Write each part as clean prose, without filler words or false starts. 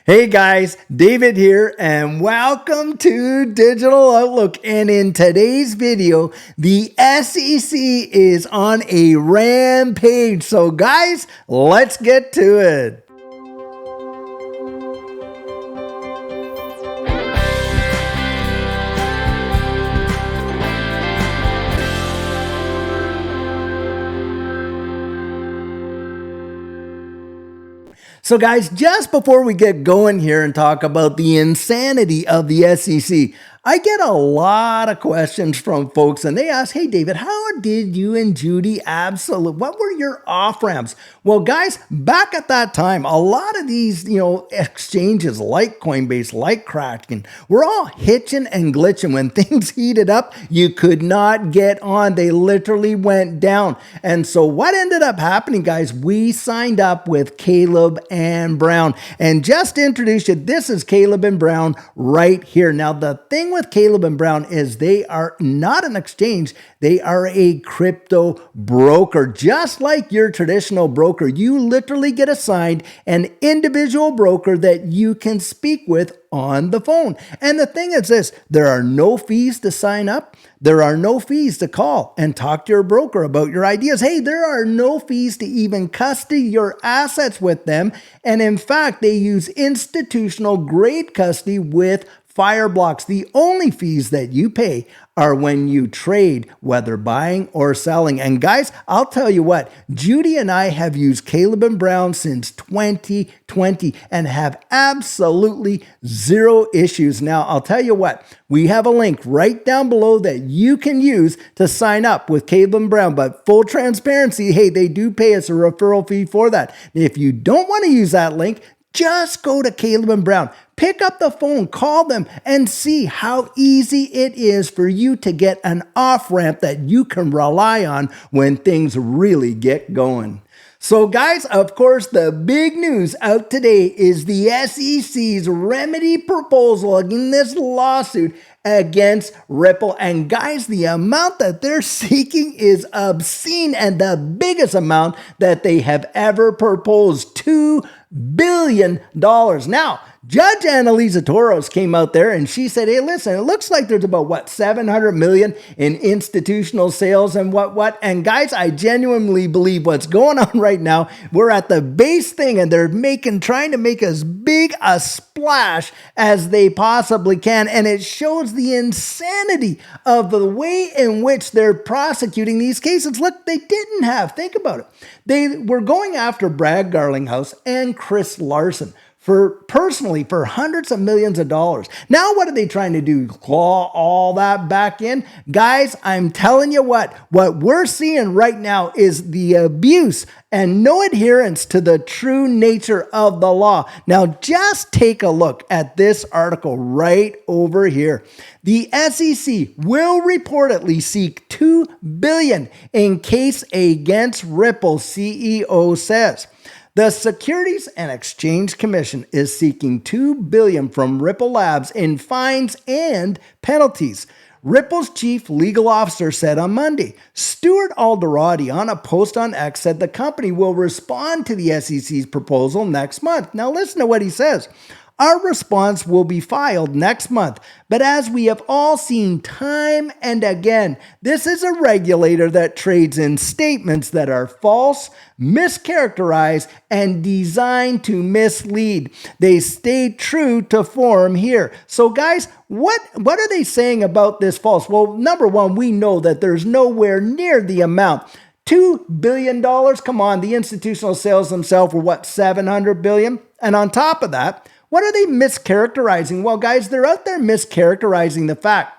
Hey guys, David here and welcome to Digital Outlook. And in today's video, the SEC is on a rampage. So guys, let's get to it. So guys, just before we get going here and talk about the insanity of the SEC, I get a lot of questions from folks and they ask, hey David, how did you and Judy what were your off ramps? Well guys, back at that time, a lot of these, exchanges like Coinbase, like Kraken, were all hitching and glitching. When things heated up, you could not get on. They literally went down. And so what ended up happening, guys, we signed up with Caleb and Brown. And just to introduce you, this is Caleb and Brown right here. Now, the thing with Caleb and Brown is they are not an exchange. They are a crypto broker. Just like your traditional broker, you literally get assigned an individual broker that you can speak with on the phone. And the thing is this, there are no fees to sign up. There are no fees to call and talk to your broker about your ideas. Hey, there are no fees to even custody your assets with them. And in fact, they use institutional grade custody with Fireblocks. The only fees that you pay are when you trade, whether buying or selling. And guys, I'll tell you what, Judy and I have used Caleb and Brown since 2020 and have absolutely zero issues. Now, I'll tell you what, we have a link right down below that you can use to sign up with Caleb and Brown. But full transparency, hey, they do pay us a referral fee for that. If you don't want to use that link, just go to Caleb and Brown, pick up the phone, call them, and see how easy it is for you to get an off-ramp that you can rely on when things really get going. So guys, of course, the big news out today is the SEC's remedy proposal in this lawsuit against Ripple. And guys, the amount that they're seeking is obscene and the biggest amount that they have ever proposed, $2 billion. Now, Judge Annalisa Toros came out there and she said, hey, listen, it looks like there's about, 700 million in institutional sales and what. And guys, I genuinely believe what's going on right now, we're at the base thing and they're trying to make as big a splash as they possibly can. And it shows the insanity of the way in which they're prosecuting these cases. Look, they didn't have, think about it. They were going after Brad Garlinghouse and Chris Larson for hundreds of millions of dollars. Now, what are they trying to do? Claw all that back in? Guys, I'm telling you what we're seeing right now is the abuse and no adherence to the true nature of the law. Now, just take a look at this article right over here. The SEC will reportedly seek $2 billion in case against Ripple, CEO says. The Securities and Exchange Commission is seeking $2 billion from Ripple Labs in fines and penalties. Ripple's chief legal officer said on Monday. Stuart Alderati on a post on X said the company will respond to the SEC's proposal next month. Now listen to what he says. Our response will be filed next month, but as we have all seen time and again, this is a regulator that trades in statements that are false, mischaracterized, and designed to mislead. They stay true to form here. So guys, what are they saying about this false? Well, number one, we know that there's nowhere near the amount. $2 billion, come on, the institutional sales themselves were 700 billion? And on top of that, what are they mischaracterizing? Well, guys, they're out there mischaracterizing the fact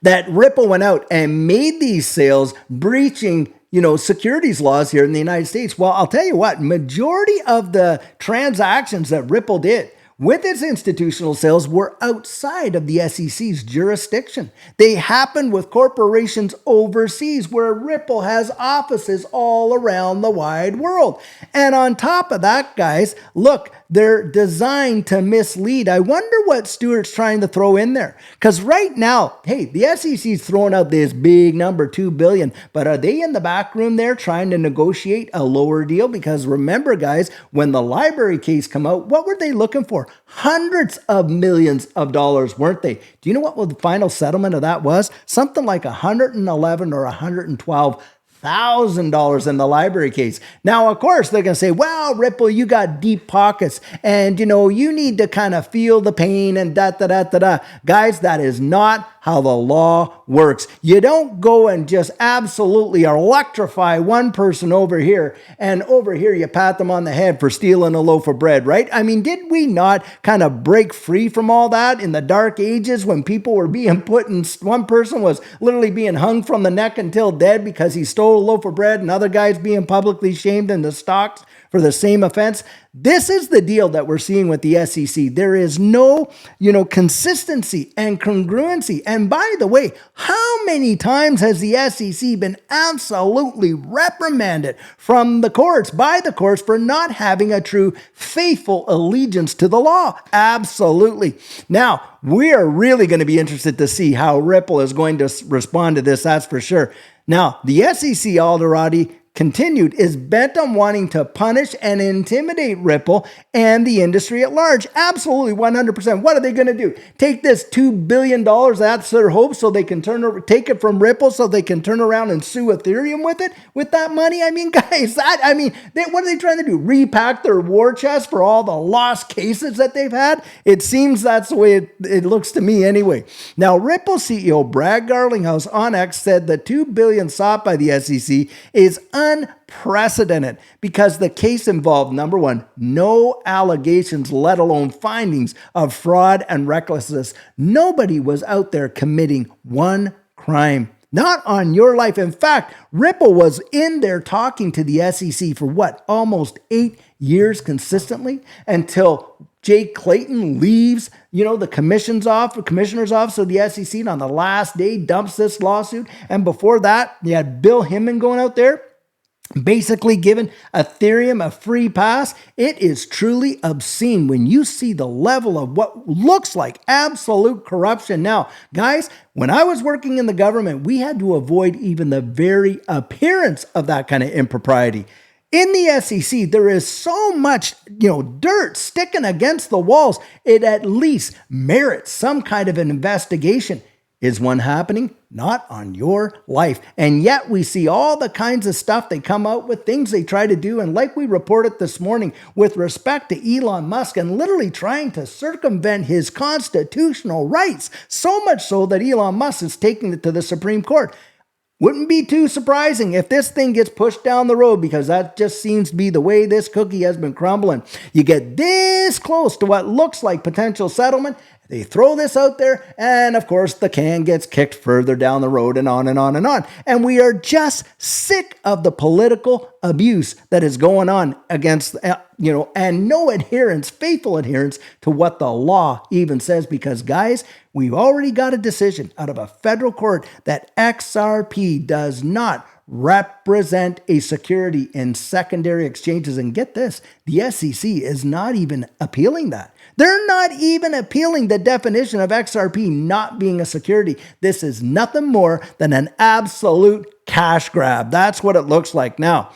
that Ripple went out and made these sales breaching, securities laws here in the United States. Well, I'll tell you what, majority of the transactions that Ripple did with its institutional sales were outside of the SEC's jurisdiction. They happened with corporations overseas where Ripple has offices all around the wide world. And on top of that, guys, look, they're designed to mislead. I wonder what Stewart's trying to throw in there. Because right now, hey, the SEC's throwing out this big number, $2 billion, but are they in the back room there trying to negotiate a lower deal? Because remember, guys, when the library case come out, what were they looking for? Hundreds of millions of dollars, weren't they? Do you know what the final settlement of that was? Something like $111 or $112,000 in the library case. Now, of course, they're going to say, wow, Ripple, you got deep pockets and, you need to kind of feel the pain and da-da-da-da-da. Guys, that is not how the law works. You don't go and just absolutely electrify one person over here and over here you pat them on the head for stealing a loaf of bread, right? I mean, did we not kind of break free from all that in the dark ages when people were being put in, one person was literally being hung from the neck until dead because he stole a loaf of bread and other guys being publicly shamed in the stocks for the same offense? This is the deal that we're seeing with the SEC. There is no, consistency and congruency. And by the way, how many times has the SEC been absolutely reprimanded from the courts, by the courts, for not having a true faithful allegiance to the law? Absolutely. Now, we are really going to be interested to see how Ripple is going to respond to this, that's for sure. Now, the SEC, Alderati, continued, is bent on wanting to punish and intimidate Ripple and the industry at large. Absolutely, 100%. What are they going to do? Take this $2 billion, that's their hope, so they can take it from Ripple so they can turn around and sue Ethereum with it, with that money? I mean, guys, what are they trying to do? Repack their war chest for all the lost cases that they've had? It seems that's the way it looks to me anyway. Now, Ripple CEO Brad Garlinghouse on X said the $2 billion sought by the SEC is unprecedented because the case involved, number one, no allegations, let alone findings of fraud and recklessness. Nobody was out there committing one crime. Not on your life. In fact, Ripple was in there talking to the SEC for almost 8 years consistently until Jay Clayton leaves, the commissioner's office of the SEC, and on the last day dumps this lawsuit. And before that, you had Bill Hinman going out there, basically giving Ethereum a free pass. It is truly obscene when you see the level of what looks like absolute corruption. Now, guys, when I was working in the government, we had to avoid even the very appearance of that kind of impropriety. In the SEC, there is so much, dirt sticking against the walls. It at least merits some kind of an investigation. Is one happening? Not on your life. And yet we see all the kinds of stuff they come out with, things they try to do. And like we reported this morning with respect to Elon Musk and literally trying to circumvent his constitutional rights, so much so that Elon Musk is taking it to the Supreme Court. Wouldn't be too surprising if this thing gets pushed down the road, because that just seems to be the way this cookie has been crumbling. You get this close to what looks like potential settlement, they throw this out there, and of course the can gets kicked further down the road and on and on and on. And we are just sick of the political abuse that is going on against, and no adherence, faithful adherence to what the law even says. Because guys, we've already got a decision out of a federal court that XRP does not represent a security in secondary exchanges. And get this, the SEC is not even appealing that. They're not even appealing the definition of XRP not being a security. This is nothing more than an absolute cash grab. That's what it looks like. Now,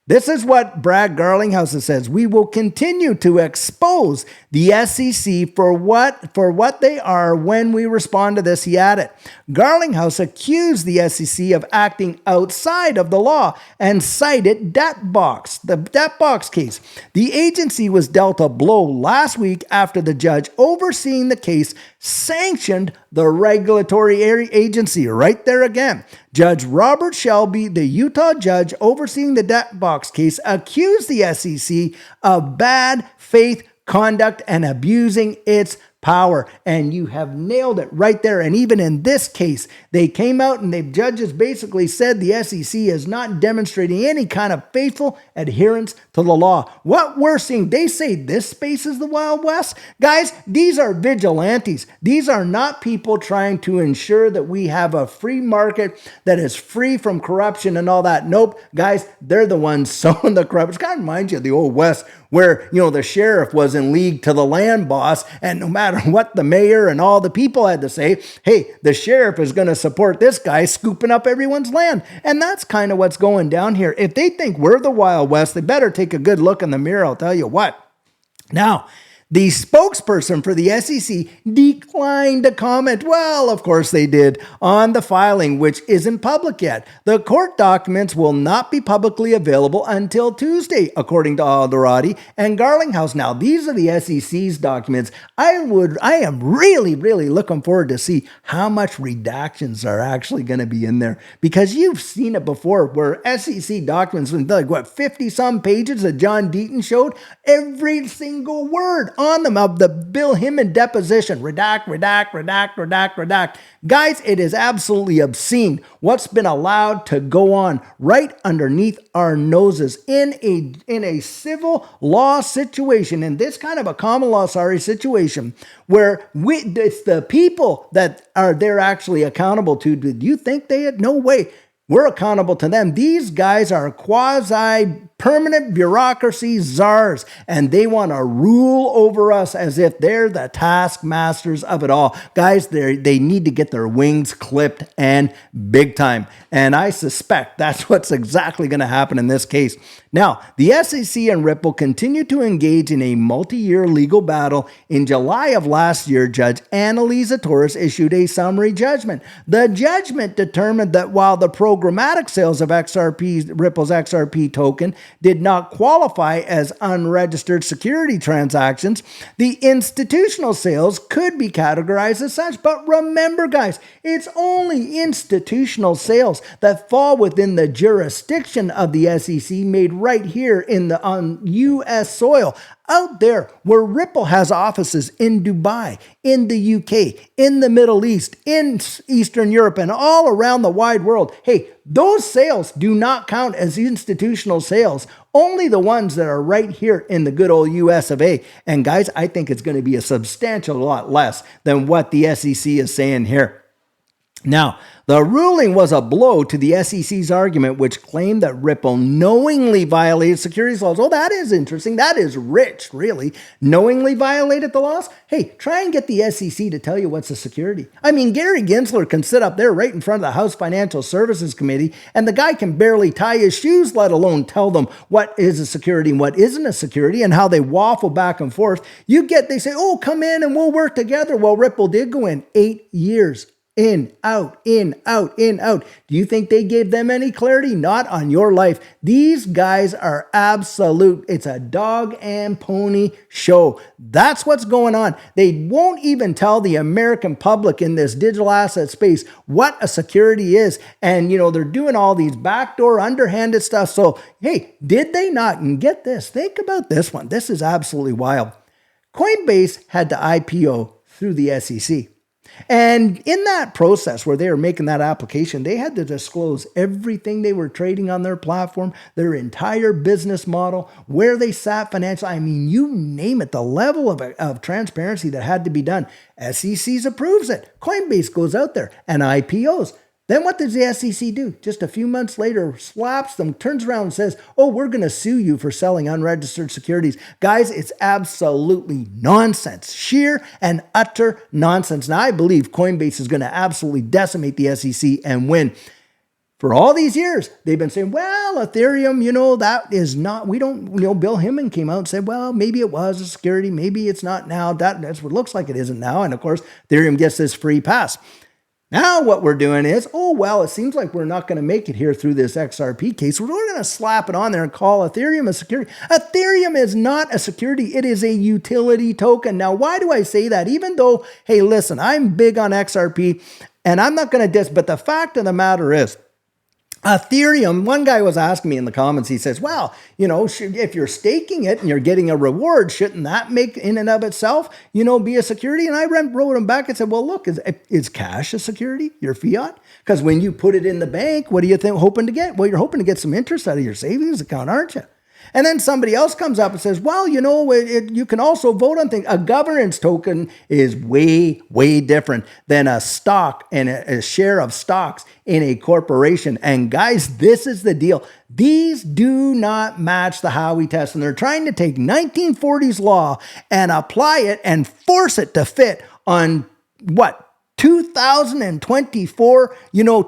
this is what Brad Garlinghouse says. We will continue to expose the SEC for what they are when we respond to this, he added. Garlinghouse accused the SEC of acting outside of the law and cited the debt box case. The agency was dealt a blow last week after the judge overseeing the case sanctioned the regulatory agency. Right there again. Judge Robert Shelby, the Utah judge overseeing the debt box case, accused the SEC of bad faith conduct and abusing its power. And you have nailed it right there. And even in this case, they came out and the judges basically said the SEC is not demonstrating any kind of faithful adherence to the law. What we're seeing, they say this space is the Wild West. Guys, these are vigilantes. These are not people trying to ensure that we have a free market that is free from corruption and all that. Nope, guys, they're the ones sowing the corruption. It kind of reminds you of the old West where, the sheriff was in league to the land boss, and no matter what the mayor and all the people had to say, hey, the sheriff is going to support this guy scooping up everyone's land. And that's kind of what's going down here. If they think we're the Wild West, they better take a good look in the mirror, I'll tell you what. Now, the spokesperson for the SEC declined to comment. Well, of course they did, on the filing, which isn't public yet. The court documents will not be publicly available until Tuesday, according to Alderati and Garlinghouse. Now, these are the SEC's documents. I am really, really looking forward to see how much redactions are actually going to be in there, because you've seen it before where SEC documents, like 50-some pages that John Deaton showed, every single word on them of the Bill Himmon deposition. Redact, redact, redact, redact, redact. Guys, it is absolutely obscene what's been allowed to go on right underneath our noses in a civil law situation, in this kind of a common law, situation, where it's the people that they're actually accountable to. Did you think they had? No way. We're accountable to them. These guys are quasi-permanent bureaucracy czars, and they want to rule over us as if they're the taskmasters of it all. Guys, they need to get their wings clipped, and big time. And I suspect that's what's exactly going to happen in this case. Now, the SEC and Ripple continue to engage in a multi-year legal battle. In July of last year, Judge Annalisa Torres issued a summary judgment. The judgment determined that while the programmatic sales of Ripple's XRP token did not qualify as unregistered security transactions, the institutional sales could be categorized as such. But remember, guys, it's only institutional sales that fall within the jurisdiction of the SEC, made right here on U.S. soil, out there where Ripple has offices in Dubai, in the UK, in the Middle East, in Eastern Europe, and all around the wide world. Hey, those sales do not count as institutional sales, only the ones that are right here in the good old US of A. And guys, I think it's going to be a substantial lot less than what the SEC is saying here. Now, the ruling was a blow to the SEC's argument, which claimed that Ripple knowingly violated securities laws. Oh, that is interesting. That is rich, really. Knowingly violated the laws? Hey, try and get the SEC to tell you what's a security. I mean, Gary Gensler can sit up there right in front of the House Financial Services Committee, and the guy can barely tie his shoes, let alone tell them what is a security and what isn't a security, and how they waffle back and forth. They say, oh, come in and we'll work together. Well, Ripple did go in 8 years. In, out, in, out, in, out. Do you think they gave them any clarity? Not on your life. These guys are absolute. It's a dog and pony show. That's what's going on. They won't even tell the American public in this digital asset space what a security is. And, they're doing all these backdoor, underhanded stuff. So, hey, did they not? And get this. Think about this one. This is absolutely wild. Coinbase had to IPO through the SEC. And in that process where they were making that application, they had to disclose everything they were trading on their platform, their entire business model, where they sat financially. I mean, you name it, the level of transparency that had to be done. SEC approves it. Coinbase goes out there and IPOs. Then what does the SEC do? Just a few months later, slaps them, turns around and says, oh, we're going to sue you for selling unregistered securities. Guys, it's absolutely nonsense. Sheer and utter nonsense. Now, I believe Coinbase is going to absolutely decimate the SEC and win. For all these years, they've been saying, well, Ethereum, that is not, we don't, Bill Himmon came out and said, well, maybe it was a security, maybe it's not now. That's what it looks like it isn't now. And of course, Ethereum gets this free pass. Now what we're doing is, it seems like we're not going to make it here through this XRP case. We're going to slap it on there and call Ethereum a security. Ethereum is not a security. It is a utility token. Now, why do I say that? Even though, hey, listen, I'm big on XRP and I'm not going to diss, but the fact of the matter is, Ethereum, one guy was asking me in the comments, he says, well, if you're staking it and you're getting a reward, shouldn't that make in and of itself, be a security? And I wrote him back and said, well, look, is cash a security, your fiat? Because when you put it in the bank, what do you think hoping to get? Well, you're hoping to get some interest out of your savings account, aren't you? And then somebody else comes up and says, well, you know, you can also vote on things. A governance token is way, way different than a stock and a share of stocks in a corporation. And guys, this is the deal. These do not match the Howey test. And they're trying to take 1940s law and apply it and force it to fit on what? 2024,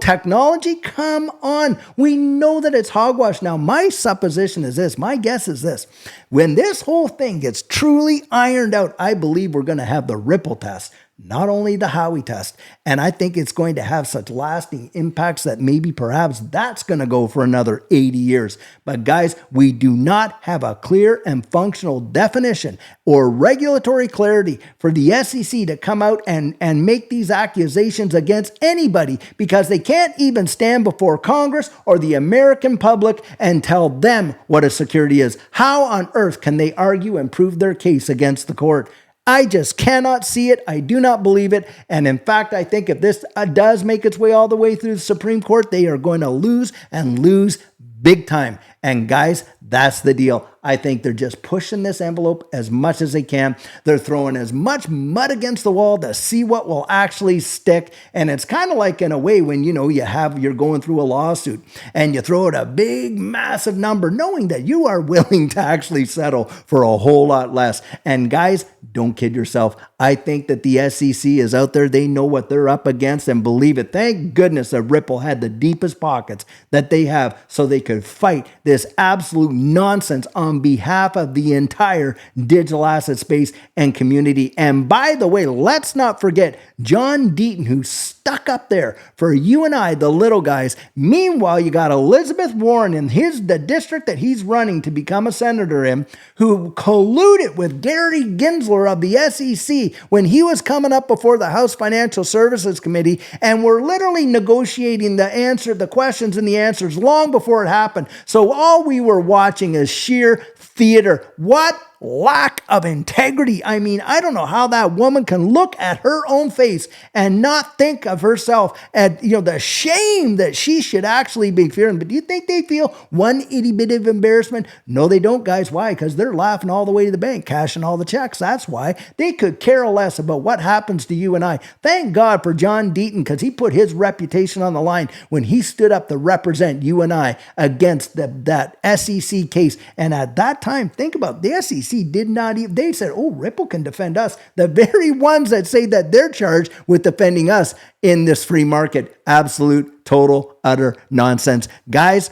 technology? Come on. We know that it's hogwash. Now, my supposition is this, my guess is this. When this whole thing gets truly ironed out, I believe we're going to have the Ripple test, not only the Howey test. And I think it's going to have such lasting impacts that maybe perhaps that's going to go for another 80 years. But guys, we do not have a clear and functional definition or regulatory clarity for the SEC to come out and make these accusations against anybody, because they can't even stand before Congress or the American public and tell them what a security is. How on earth can they argue and prove their case against the court? I just cannot see it. I do not believe it. And in fact, I think if this does make its way all the way through the Supreme Court, they are going to lose and lose big time. And guys, that's the deal. I think they're just pushing this envelope as much as they can. They're throwing as much mud against the wall to see what will actually stick. And it's kind of like, in a way, when you're going through a lawsuit and you throw out a big, massive number, knowing that you are willing to actually settle for a whole lot less. And guys, don't kid yourself. I think that the SEC is out there. They know what they're up against, and believe it. Thank goodness that Ripple had the deepest pockets that they have, so they could fight this absolute nonsense on behalf of the entire digital asset space and community. And by the way, let's not forget John Deaton, who stuck up there for you and I, the little guys. Meanwhile, you got Elizabeth Warren in the district that he's running to become a senator in, who colluded with Gary Gensler of the SEC when he was coming up before the House Financial Services Committee, and were literally negotiating the questions and the answers long before it happened. So all we were watching is sheer theater. What lack of integrity. I mean, I don't know how that woman can look at her own face and not think of herself at, the shame that she should actually be fearing. But do you think they feel one itty bit of embarrassment? No, they don't, guys. Why? Because they're laughing all the way to the bank, cashing all the checks. That's why. They could care less about what happens to you and I. Thank God for John Deaton, because he put his reputation on the line when he stood up to represent you and I against that SEC case. And at that time, think about it, the SEC did not even, they said, oh, Ripple can defend us. The very ones that say that they're charged with defending us in this free market. Absolute, total, utter nonsense. Guys,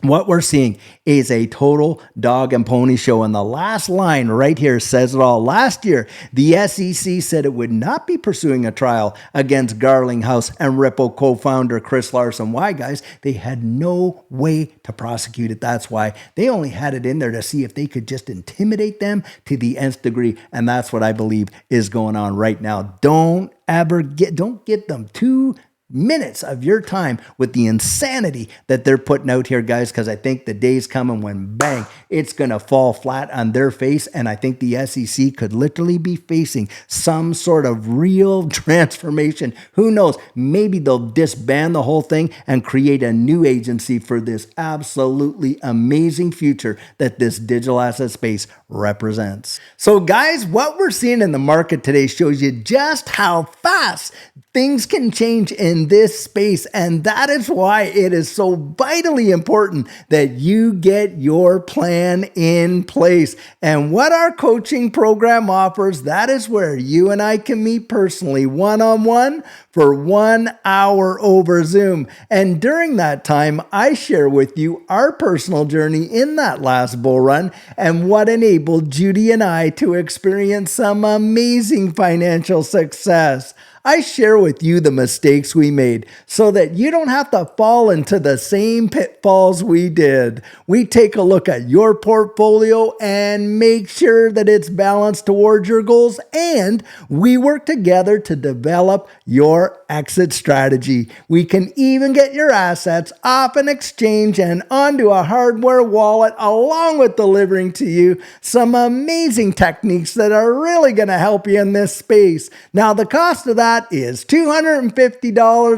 what we're seeing is a total dog and pony show. And the last line right here says it all. Last year, the SEC said it would not be pursuing a trial against Garlinghouse and Ripple co-founder Chris Larsen. Why, guys? They had no way to prosecute it. That's why they only had it in there to see if they could just intimidate them to the nth degree. And that's what I believe is going on right now. Don't get them 2 minutes of your time with the insanity that they're putting out here, guys, because I think the day's coming when, bang, it's going to fall flat on their face. And I think the SEC could literally be facing some sort of real transformation. Who knows? Maybe they'll disband the whole thing and create a new agency for this absolutely amazing future that this digital asset space represents. So guys, what we're seeing in the market today shows you just how fast things can change in this space. And that is why it is so vitally important that you get your plan in place. And what our coaching program offers, that is where you and I can meet personally, one-on-one, for 1 hour over Zoom. And during that time, I share with you our personal journey in that last bull run and what enabled Judy and I to experience some amazing financial success. I share with you the mistakes we made so that you don't have to fall into the same pitfalls we did. We take a look at your portfolio and make sure that it's balanced towards your goals, and we work together to develop your exit strategy. We can even get your assets off an exchange and onto a hardware wallet, along with delivering to you some amazing techniques that are really going to help you in this space. Now, the cost of that is $250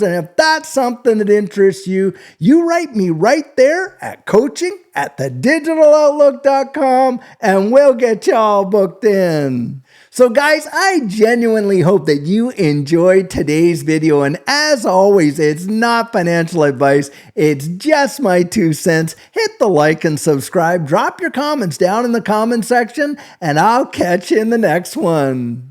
And if that's something that interests you, you write me right there at coaching@thedigitaloutlook.com and we'll get y'all booked in. So guys, I genuinely hope that you enjoyed today's video. And as always, it's not financial advice. It's just my 2 cents. Hit the like and subscribe. Drop your comments down in the comment section and I'll catch you in the next one.